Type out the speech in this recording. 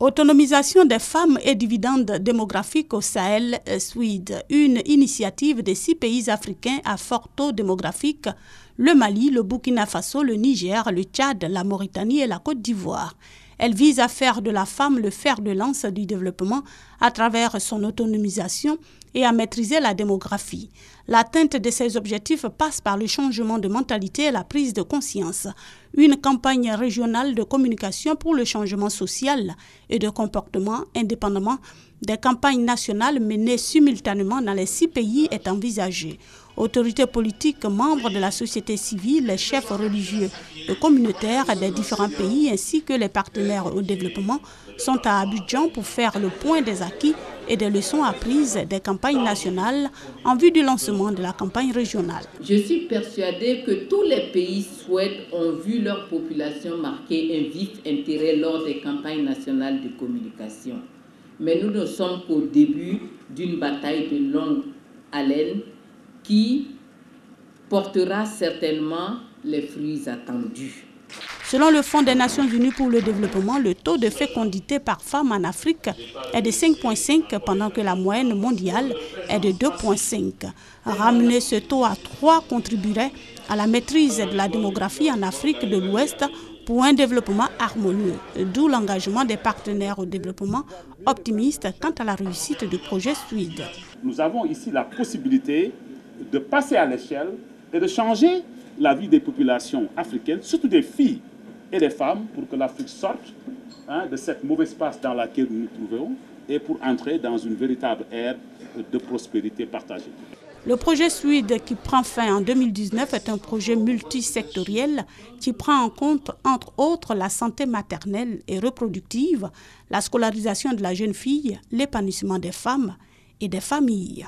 Autonomisation des femmes et dividendes démographiques au Sahel, SWID, une initiative des 6 pays africains à fort taux démographique, le Mali, le Burkina Faso, le Niger, le Tchad, la Mauritanie et la Côte d'Ivoire. Elle vise à faire de la femme le fer de lance du développement à travers son autonomisation et à maîtriser la démographie. L'atteinte de ces objectifs passe par le changement de mentalité et la prise de conscience. Une campagne régionale de communication pour le changement social et de comportement indépendamment des campagnes nationales menées simultanément dans les 6 pays est envisagée. Autorités politiques, membres de la société civile, les chefs religieux et communautaires des différents pays ainsi que les partenaires au développement sont à Abidjan pour faire le point des acquis et des leçons apprises des campagnes nationales en vue du lancement de la campagne régionale. Je suis persuadée que tous les pays ont vu leur population marquer un vif intérêt lors des campagnes nationales de communication. Mais nous ne sommes qu'au début d'une bataille de longue haleine qui portera certainement les fruits attendus. Selon le Fonds des Nations Unies pour le développement, le taux de fécondité par femme en Afrique est de 5,5 pendant que la moyenne mondiale est de 2,5. Ramener ce taux à 3 contribuerait à la maîtrise de la démographie en Afrique de l'Ouest pour un développement harmonieux, d'où l'engagement des partenaires au développement optimistes quant à la réussite du projet SWID. Nous avons ici la possibilité de passer à l'échelle et de changer la vie des populations africaines, surtout des filles et des femmes, pour que l'Afrique sorte de cette mauvaise passe dans laquelle nous nous trouvons et pour entrer dans une véritable ère de prospérité partagée. Le projet SWID qui prend fin en 2019 est un projet multisectoriel qui prend en compte, entre autres, la santé maternelle et reproductive, la scolarisation de la jeune fille, l'épanouissement des femmes et des familles.